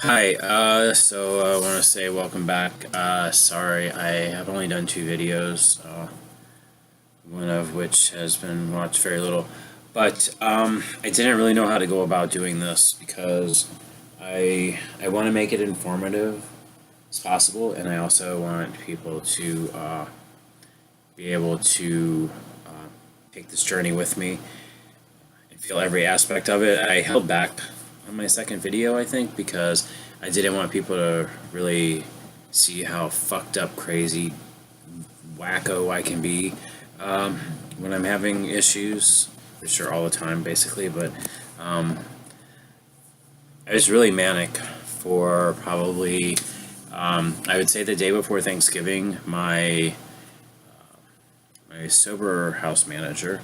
Hi, I want to say welcome back. Sorry, I have only done two videos, one of which has been watched very little. But I didn't really know how to go about doing this because I want to make it informative as possible, and I also want people to be able to take this journey with me and feel every aspect of it. I held back on my second video, I think, because I didn't want people to really see how fucked up, crazy, wacko I can be when I'm having issues, which are all the time, basically. But I was really manic for probably, I would say, the day before Thanksgiving. My sober house manager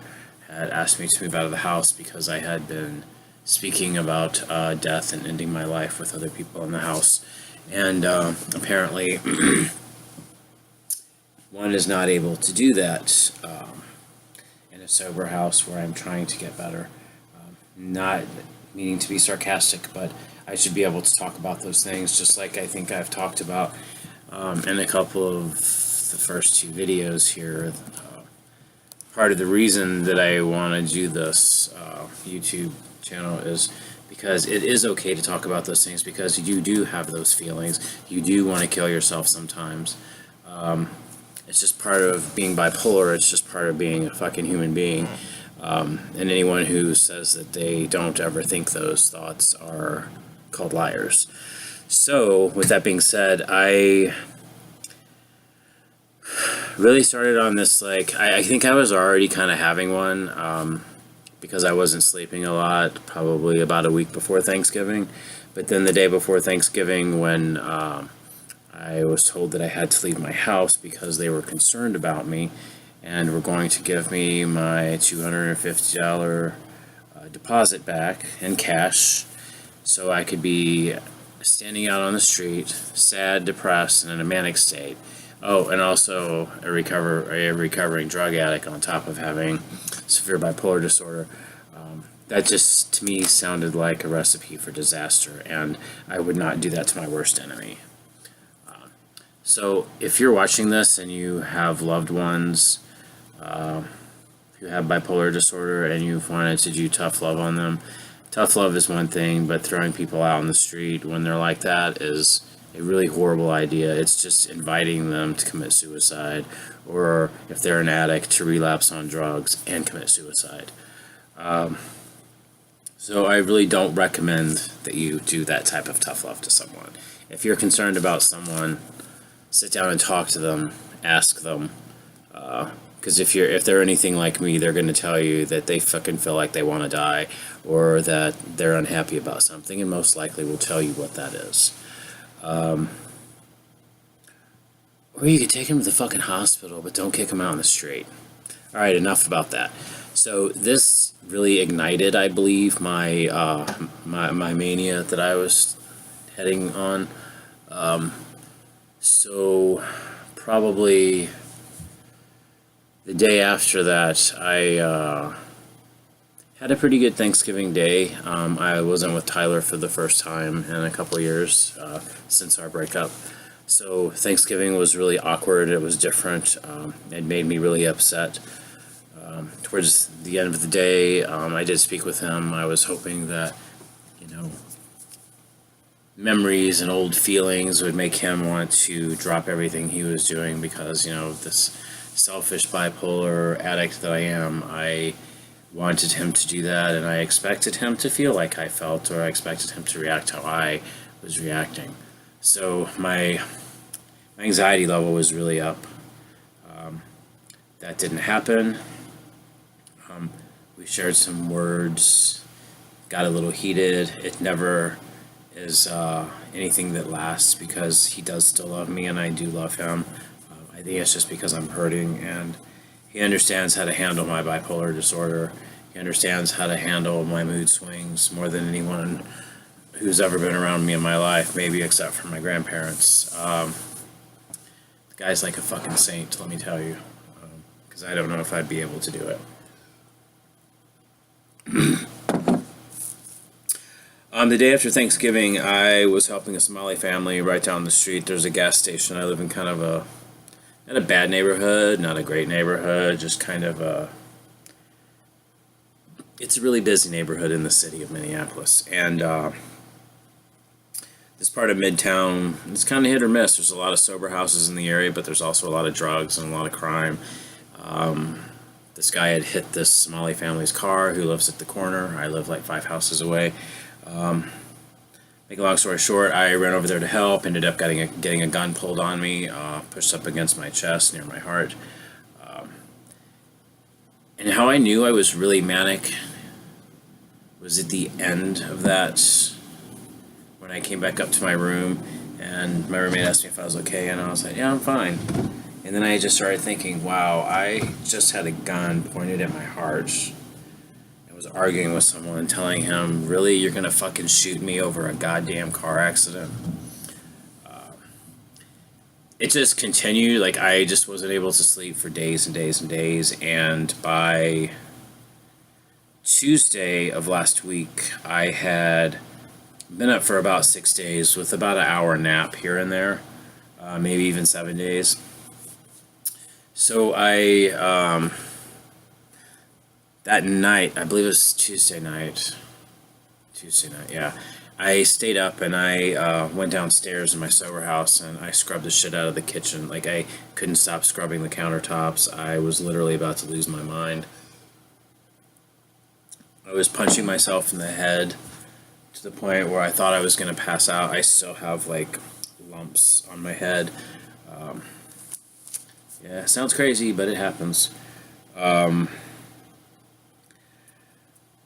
had asked me to move out of the house because I had been speaking about death and ending my life with other people in the house. And apparently, one is not able to do that in a sober house where I'm trying to get better. Not meaning to be sarcastic, but I should be able to talk about those things just like I think I've talked about in a couple of the first two videos here. Part of the reason that I want to do this YouTube channel is because it is okay to talk about those things, because you do have those feelings. You do want to kill yourself sometimes. It's just part of being bipolar. It's just part of being a fucking human being. And anyone who says that they don't ever think those thoughts are called liars. So, with that being said, I really started on this, like, I think I was already kind of having one, because I wasn't sleeping a lot, probably about a week before Thanksgiving. But then the day before Thanksgiving, when I was told that I had to leave my house because they were concerned about me and were going to give me my $250 deposit back in cash so I could be standing out on the street, sad, depressed, and in a manic state. Oh, and also a recovering drug addict on top of having severe bipolar disorder. That just, to me, sounded like a recipe for disaster, and I would not do that to my worst enemy. So, if you're watching this and you have loved ones who have bipolar disorder and you've wanted to do tough love on them, tough love is one thing, but throwing people out on the street when they're like that is a really horrible idea. It's just inviting them to commit suicide, or if they're an addict, to relapse on drugs and commit suicide. So I really don't recommend that you do that type of tough love to someone. If you're concerned about someone, sit down and talk to them, ask them, because if they're anything like me, they're going to tell you that they fucking feel like they want to die, or that they're unhappy about something, and most likely will tell you what that is. Or you could take him to the fucking hospital, but don't kick him out on the street. Alright, enough about that. So this really ignited, I believe, my mania that I was heading on. So probably the day after that, I had a pretty good Thanksgiving day. I wasn't with Tyler for the first time in a couple years since our breakup. So Thanksgiving was really awkward. It was different. It made me really upset. Towards the end of the day, I did speak with him. I was hoping that, memories and old feelings would make him want to drop everything he was doing, because, this selfish bipolar addict that I am, I wanted him to do that, and I expected him to feel like I felt, or I expected him to react how I was reacting. So my anxiety level was really up. That didn't happen. We shared some words, got a little heated. It never is anything that lasts, because he does still love me and I do love him. I think it's just because I'm hurting, and he understands how to handle my bipolar disorder. He understands how to handle my mood swings more than anyone who's ever been around me in my life, maybe except for my grandparents. The guy's like a fucking saint, let me tell you, because I don't know if I'd be able to do it. The day after Thanksgiving, I was helping a Somali family right down the street. There's a gas station. I live in kind of a not a bad neighborhood, not a great neighborhood, just kind of a. It's a really busy neighborhood in the city of Minneapolis, and this part of Midtown is kind of hit or miss. There's a lot of sober houses in the area, but there's also a lot of drugs and a lot of crime. This guy had hit this Somali family's car who lives at the corner. I live like 5 houses away. Make a long story short, I ran over there to help, ended up getting a gun pulled on me, pushed up against my chest near my heart. And how I knew I was really manic was at the end of that, when I came back up to my room and my roommate asked me if I was okay, and I was like, yeah, I'm fine. And then I just started thinking, wow, I just had a gun pointed at my heart. I was arguing with someone, telling him, really, you're gonna fucking shoot me over a goddamn car accident? It just continued. Like, I just wasn't able to sleep for days and days and days. And by Tuesday of last week, I had been up for about 6 days with about an hour nap here and there, maybe even 7 days. So that night, I believe it was Tuesday night, yeah. I stayed up and I went downstairs in my sober house and I scrubbed the shit out of the kitchen. Like, I couldn't stop scrubbing the countertops. I was literally about to lose my mind. I was punching myself in the head to the point where I thought I was going to pass out. I still have like lumps on my head. Yeah, sounds crazy, but it happens.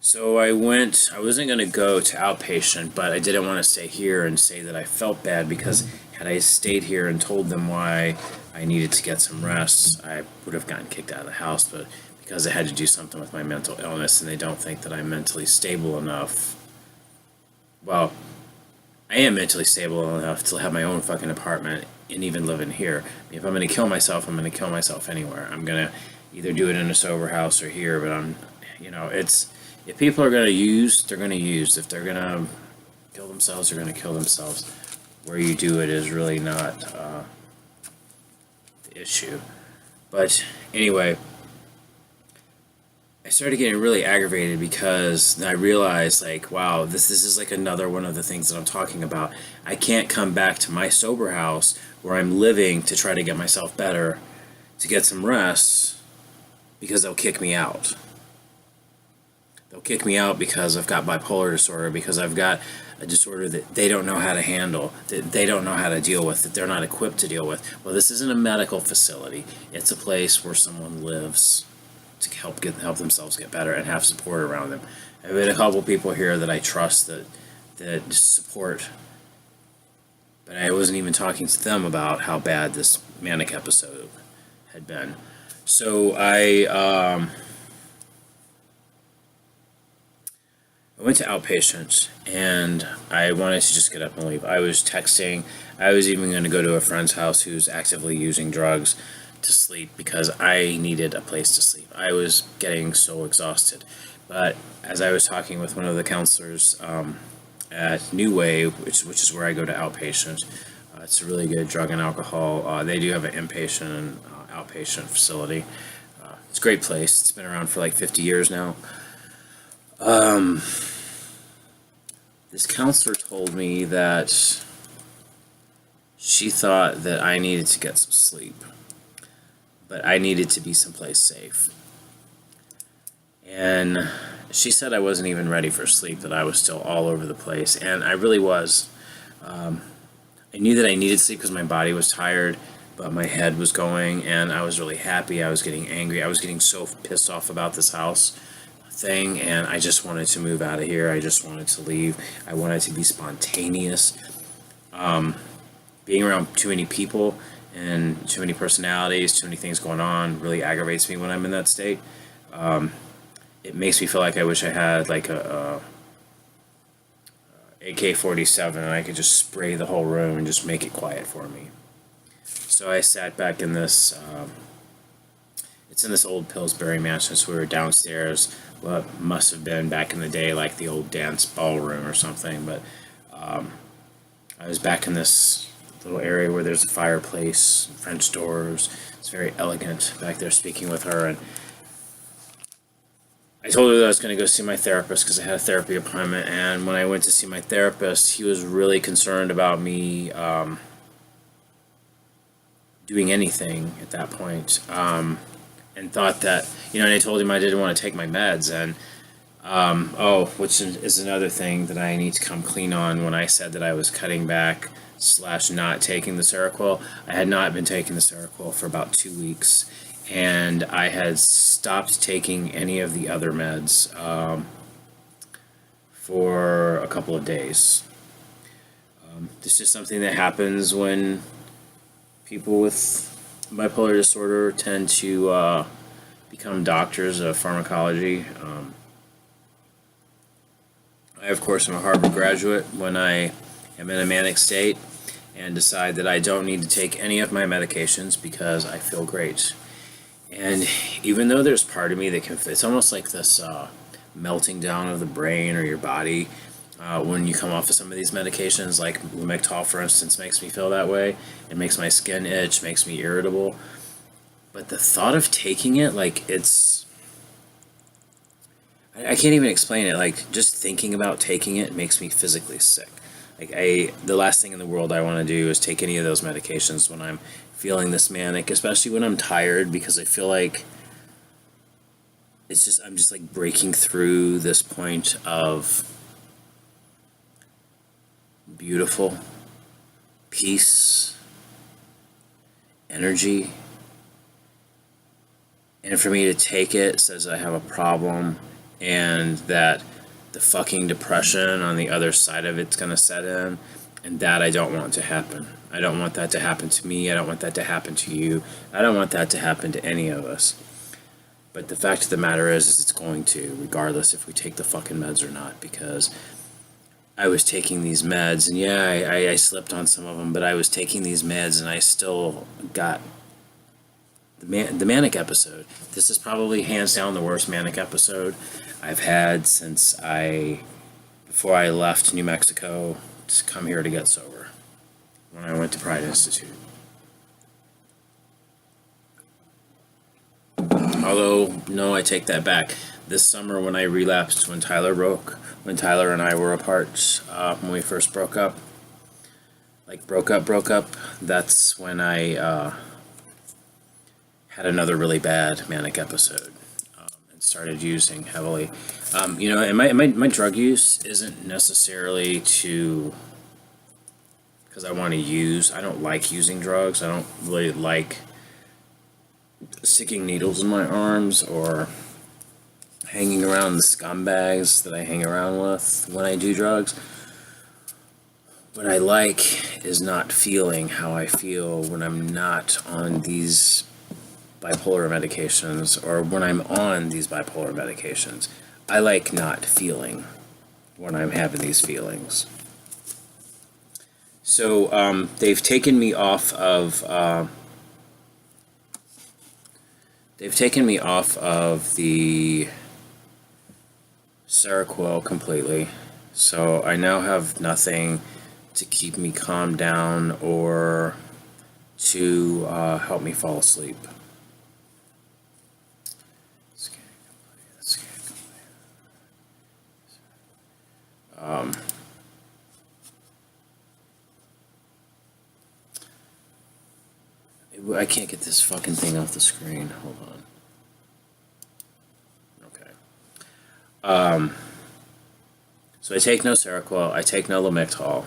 So I wasn't going to go to outpatient, but I didn't want to stay here and say that I felt bad, because had I stayed here and told them why I needed to get some rest, I would have gotten kicked out of the house. But because I had to do something with my mental illness and they don't think that I'm mentally stable enough, well, I am mentally stable enough to have my own fucking apartment and even live in here. I mean, if I'm going to kill myself, I'm going to kill myself anywhere. I'm going to either do it in a sober house or here, but if people are going to use, they're going to use. If they're going to kill themselves, they're going to kill themselves. Where you do it is really not the issue. But anyway, I started getting really aggravated because I realized, like, wow, this is like another one of the things that I'm talking about. I can't come back to my sober house where I'm living to try to get myself better, to get some rest, because they'll kick me out. They'll kick me out because I've got bipolar disorder, because I've got a disorder that they don't know how to handle, that they don't know how to deal with, that they're not equipped to deal with. Well, this isn't a medical facility. It's a place where someone lives to help themselves get better and have support around them. I've had a couple people here that I trust that support, but I wasn't even talking to them about how bad this manic episode had been. So I went to outpatient and I wanted to just get up and leave. I was texting. I was even going to go to a friend's house who's actively using drugs to sleep, because I needed a place to sleep. I was getting so exhausted. But as I was talking with one of the counselors at New Way, which is where I go to outpatient, it's a really good drug and alcohol. They do have an inpatient and outpatient facility. It's a great place. It's been around for like 50 years now. This counselor told me that she thought that I needed to get some sleep, but I needed to be someplace safe. And she said I wasn't even ready for sleep, that I was still all over the place, and I really was. I knew that I needed sleep because my body was tired, but my head was going, and I was really happy. I was getting angry. I was getting so pissed off about this house thing, and I just wanted to move out of here. I just wanted to leave. I wanted to be spontaneous. Being around too many people and too many personalities, too many things going on, really aggravates me when I'm in that state. It makes me feel like I wish I had like a AK-47 and I could just spray the whole room and just make it quiet for me. So I sat back in this It's in this old Pillsbury mansion, so we were downstairs, what must have been back in the day like the old dance ballroom or something, but I was back in this little area where there's a fireplace, French doors. It's very elegant back there, speaking with her, and I told her that I was going to go see my therapist because I had a therapy appointment, and when I went to see my therapist, he was really concerned about me doing anything at that point, and thought that, and I told him I didn't want to take my meds, and which is another thing that I need to come clean on. When I said that I was cutting back / not taking the Seroquel, I had not been taking the Seroquel for about 2 weeks, and I had stopped taking any of the other meds for a couple of days. This is something that happens when people with bipolar disorder tend to become doctors of pharmacology. I, of course, am a Harvard graduate. When I am in a manic state and decide that I don't need to take any of my medications because I feel great. And even though there's part of me that can, it's almost like this melting down of the brain or your body when you come off of some of these medications, like Lamictal, for instance, makes me feel that way. It makes my skin itch, makes me irritable. But the thought of taking it, like, I can't even explain it. Like, just thinking about taking it makes me physically sick. Like, the last thing in the world I want to do is take any of those medications when I'm feeling this manic, especially when I'm tired, because I feel like I'm just like breaking through this point of beautiful peace, energy, and for me to take it says I have a problem, and that the fucking depression on the other side of it's gonna set in, and that I don't want to happen. I don't want that to happen to me. I don't want that to happen to you. I don't want that to happen to any of us. But the fact of the matter is it's going to, regardless if we take the fucking meds or not, because I was taking these meds, and yeah, I slipped on some of them, but I was taking these meds, and I still got the manic episode. This is probably hands down the worst manic episode I've had since before I left New Mexico to come here to get sober, when I went to Pride Institute. Although, no, I take that back. This summer when I relapsed, when Tyler and I were apart, when we first broke up, that's when I had another really bad manic episode, and started using heavily. And my drug use isn't necessarily because I want to use. I don't like using drugs. I don't really like sticking needles in my arms or hanging around the scumbags that I hang around with when I do drugs. What I like is not feeling how I feel when I'm not on these bipolar medications, or when I'm on these bipolar medications. I like not feeling when I'm having these feelings. So they've taken me off of the Seroquel completely. So I now have nothing to keep me calm down or to help me fall asleep. I can't get this fucking thing off the screen. Hold on. Okay. So I take no Seroquel. I take no Lamictal.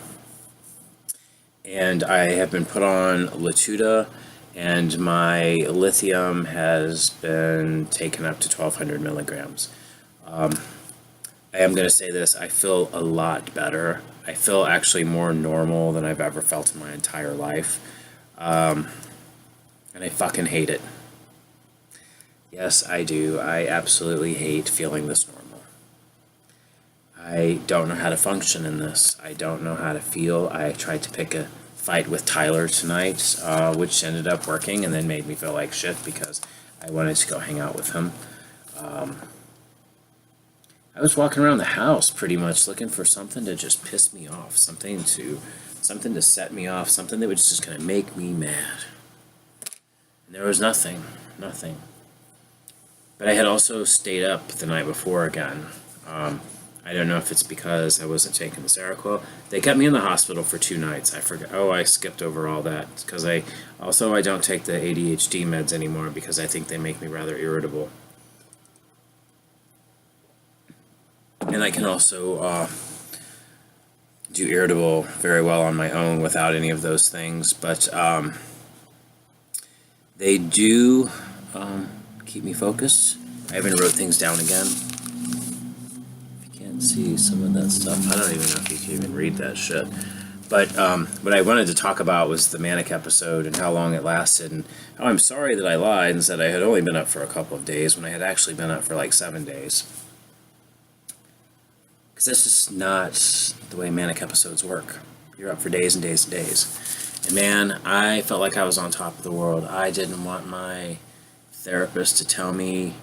And I have been put on Latuda, and my lithium has been taken up to 1,200 milligrams. I am going to say this. I feel a lot better. I feel actually more normal than I've ever felt in my entire life. And I fucking hate it. Yes, I do. I absolutely hate feeling this normal. I don't know how to function in this. I don't know how to feel. I tried to pick a fight with Tyler tonight, which ended up working and then made me feel like shit because I wanted to go hang out with him. I was walking around the house pretty much looking for something to just piss me off, something to set me off, something that was just gonna make me mad. And there was nothing. But I had also stayed up the night before again. I don't know if it's because I wasn't taking the Seroquel. They kept me in the hospital for 2 nights. I forgot. Oh, I skipped over all that because I don't take the ADHD meds anymore because I think they make me rather irritable. And I can also do irritable very well on my own without any of those things. But they do keep me focused. I even wrote things down again. See some of that stuff. I don't even know if you can even read that shit. But what I wanted to talk about was the Manic episode and how long it lasted, and how I'm sorry that I lied and said I had only been up for a couple of days when I had actually been up for like 7 days. Because that's just not the way Manic episodes work. You're up for days and days and days. And man, I felt like I was on top of the world. I didn't want my therapist to tell me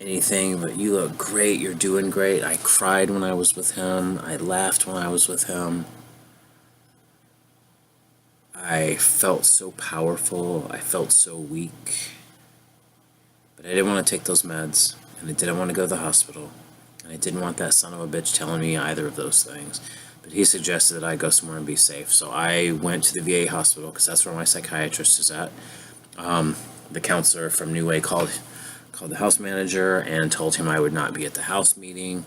anything, but you look great, you're doing great. I cried when I was with him. I laughed when I was with him. I felt so powerful. I felt so weak. But I didn't want to take those meds, and I didn't want to go to the hospital. And I didn't want that son of a bitch telling me either of those things. But he suggested that I go somewhere and be safe. So I went to the VA hospital, because that's where my psychiatrist is at. The counselor from New Way called the house manager and told him I would not be at the house meeting,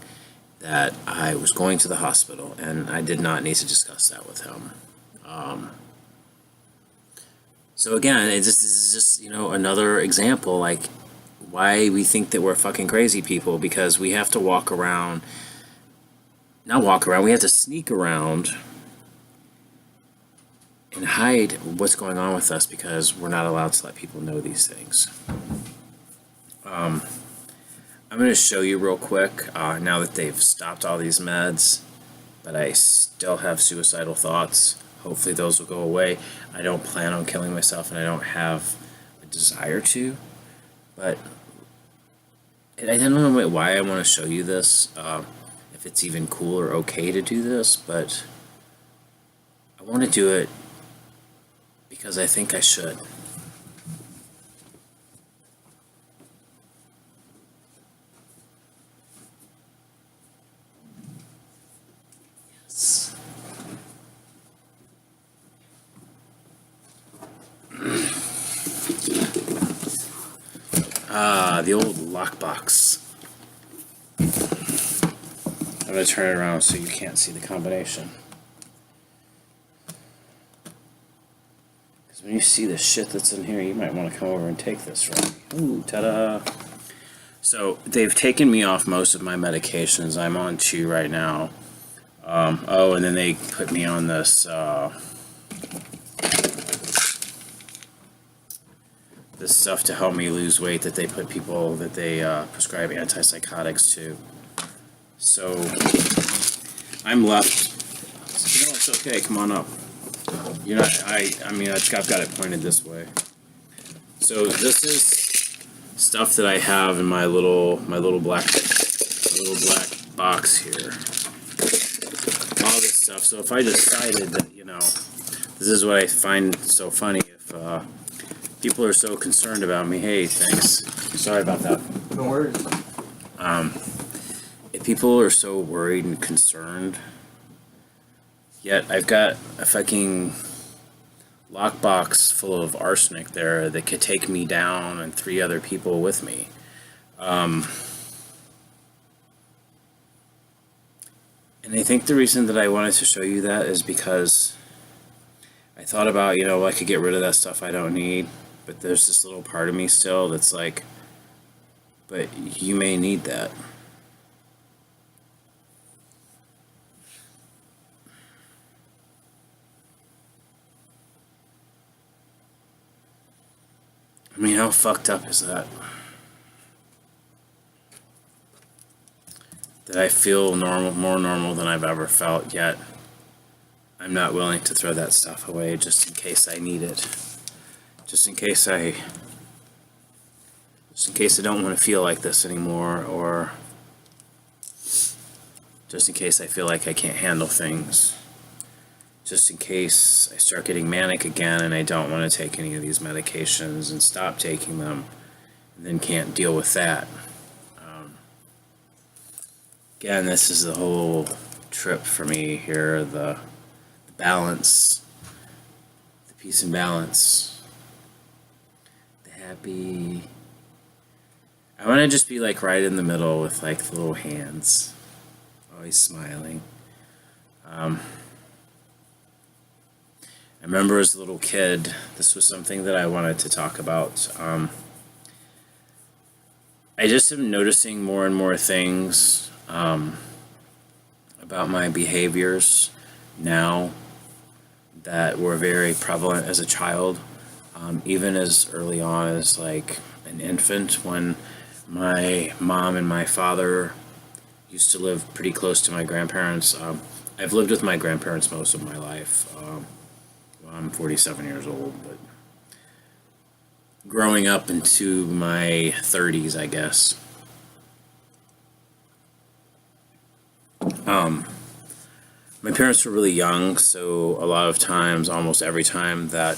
that I was going to the hospital, and I did not need to discuss that with him. So again, this is just, another example, like, why we think that we're fucking crazy people, because we have to we have to sneak around and hide what's going on with us, because we're not allowed to let people know these things. I'm going to show you real quick, now that they've stopped all these meds, but I still have suicidal thoughts. Hopefully those will go away. I don't plan on killing myself, and I don't have a desire to, but I don't know why I want to show you this, if it's even cool or okay to do this, but I want to do it because I think I should. The old lockbox. I'm going to turn it around so you can't see the combination. Because when you see the shit that's in here, you might want to come over and take this from me. Ooh, ta-da! So, they've taken me off most of my medications. I'm on 2 right now. And then they put me on this, this stuff to help me lose weight that they prescribe antipsychotics to. So I'm left. It's okay. Come on up. I've got it pointed this way. So this is stuff that I have in my little black box here. All this stuff. So if I decided that, this is what I find so funny, if people are so concerned about me. Hey, thanks. Sorry about that. No worries. If people are so worried and concerned, yet I've got a fucking lockbox full of arsenic there that could take me down and 3 other people with me. And I think the reason that I wanted to show you that is because I thought about, I could get rid of that stuff I don't need. But there's this little part of me still that's like, but you may need that. I mean, how fucked up is that? That I feel more normal than I've ever felt, yet I'm not willing to throw that stuff away just in case I need it. Just in case I just in case I don't want to feel like this anymore, or just in case I feel like I can't handle things, just in case I start getting manic again and I don't want to take any of these medications and stop taking them and then can't deal with that. Again, this is the whole trip for me here, the balance, the peace and balance, the happy. I want to just be like right in the middle with like the little hands, always smiling. I remember as a little kid, this was something that I wanted to talk about. I just am noticing more and more things about my behaviors now that were very prevalent as a child, even as early on as like an infant, when my mom and my father used to live pretty close to my grandparents. I've lived with my grandparents most of my life. Well, I'm 47 years old, but growing up into my 30s, I guess. My parents were really young, so a lot of times, almost every time that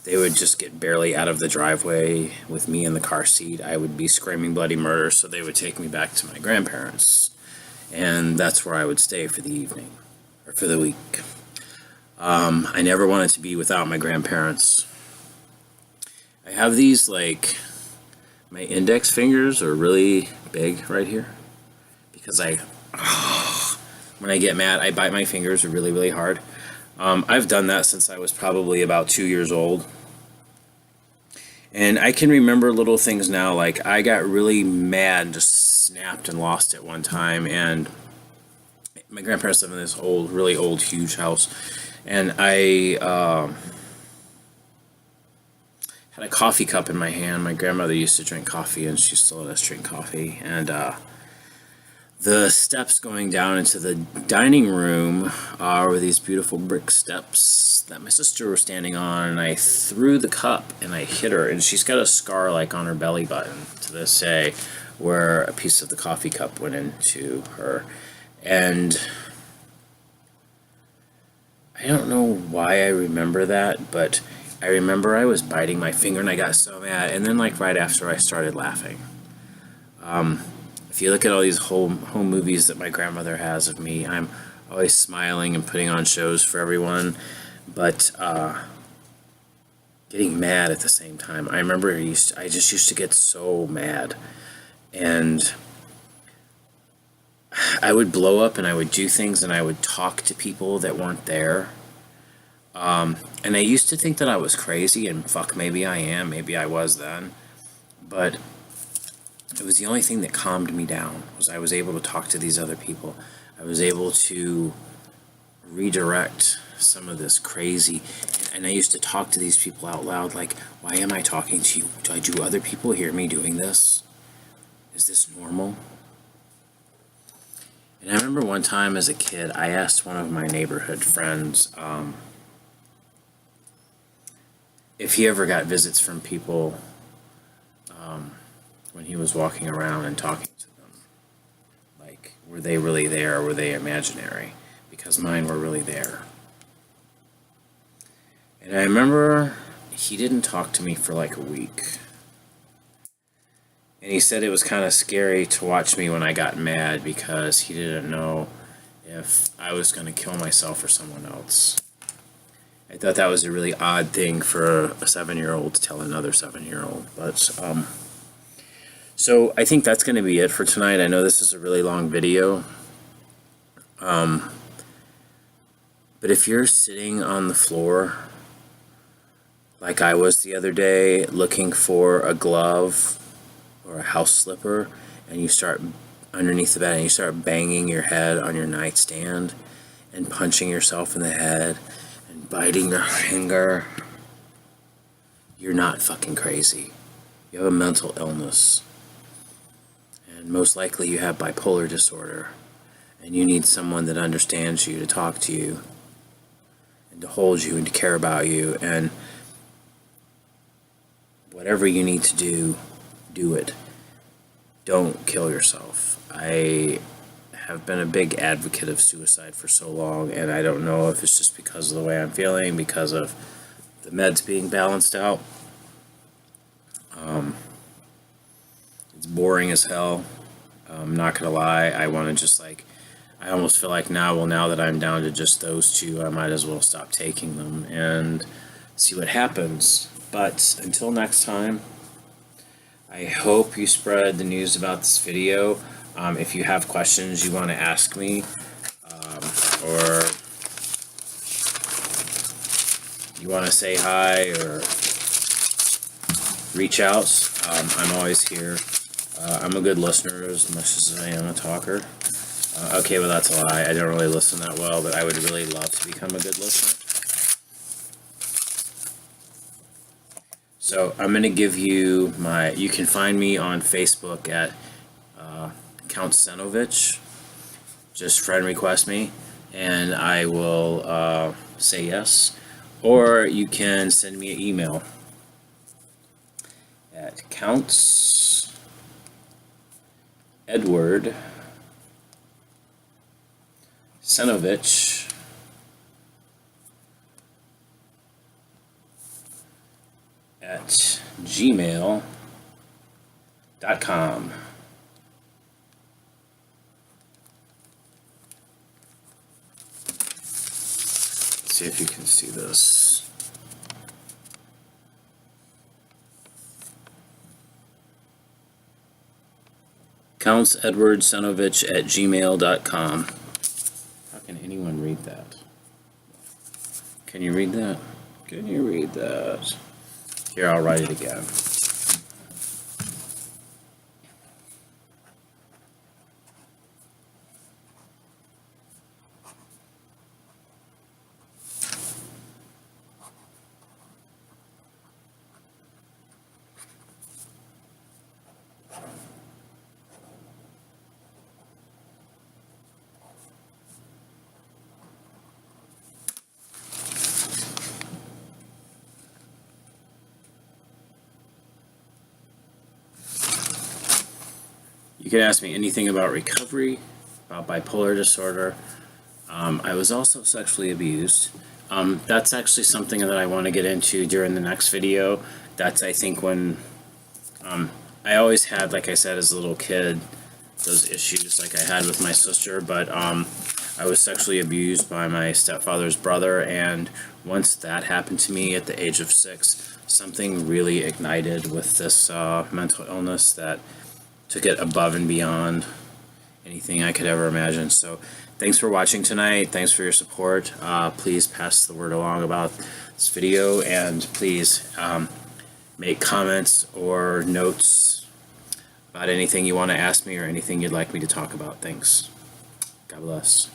they would just get barely out of the driveway with me in the car seat, I would be screaming bloody murder, so they would take me back to my grandparents. And that's where I would stay for the evening, or for the week. I never wanted to be without my grandparents. I have these, like, my index fingers are really big right here, because when I get mad, I bite my fingers really, really hard. I've done that since I was probably about 2 years old. And I can remember little things now, like I got really mad, just snapped and lost it one time. And my grandparents live in this old, really old, huge house. And I had a coffee cup in my hand. My grandmother used to drink coffee, and she still let us drink coffee. And the steps going down into the dining room were these beautiful brick steps that my sister was standing on, and I threw the cup and I hit her, and she's got a scar like on her belly button to this day where a piece of the coffee cup went into her. And I don't know why I remember that, but I remember I was biting my finger and I got so mad, and then like right after I started laughing. If you look at all these home movies that my grandmother has of me, I'm always smiling and putting on shows for everyone, but getting mad at the same time. I remember I just used to get so mad, and I would blow up and I would do things and I would talk to people that weren't there. And I used to think that I was crazy, and fuck, maybe I am, maybe I was then, but it was the only thing that calmed me down, was I was able to talk to these other people. I was able to redirect some of this crazy, and I used to talk to these people out loud, like, why am I talking to you? Do other people hear me doing this? Is this normal? And I remember one time as a kid, I asked one of my neighborhood friends if he ever got visits from people when he was walking around and talking to them. Like, were they really there, or were they imaginary? Because mine were really there. And I remember he didn't talk to me for like a week. And he said it was kind of scary to watch me when I got mad, because he didn't know if I was going to kill myself or someone else. I thought that was a really odd thing for a 7-year-old to tell another 7-year-old. But, so I think that's going to be it for tonight. I know this is a really long video. But if you're sitting on the floor, like I was the other day, looking for a glove or a house slipper, and you start underneath the bed and you start banging your head on your nightstand and punching yourself in the head and biting your finger, you're not fucking crazy. You have a mental illness. And most likely you have bipolar disorder. And you need someone that understands you, to talk to you, and to hold you, and to care about you. And whatever you need to do, do it. Don't kill yourself. I have been a big advocate of suicide for so long, and I don't know if it's just because of the way I'm feeling, because of the meds being balanced out. It's boring as hell. I'm not gonna lie. I want to just I almost feel like now that I'm down to just those two, I might as well stop taking them and see what happens. But until next time, I hope you spread the news about this video. If you have questions you want to ask me, or you want to say hi or reach out, I'm always here. I'm a good listener as much as I am a talker. Okay, well that's a lie. I don't really listen that well, but I would really love to become a good listener. So I'm going to give you you can find me on Facebook at Count Senovich. Just friend request me, and I will say yes. Or you can send me an email at CountsEdwardSenovich at gmail.com. See if you can see this. CountsEdwardSenovich at gmail.com. How can anyone read that? Can you read that? Can you read that? Here, I'll write it again. You can ask me anything about recovery, about bipolar disorder. I was also sexually abused. That's actually something that I want to get into during the next video. That's, I think, when I always had, like I said, as a little kid, those issues like I had with my sister, but I was sexually abused by my stepfather's brother, and once that happened to me at the age of 6, something really ignited with this mental illness that took it above and beyond anything I could ever imagine. So thanks for watching tonight. Thanks for your support. Please pass the word along about this video, and please make comments or notes about anything you want to ask me or anything you'd like me to talk about. Thanks. God bless.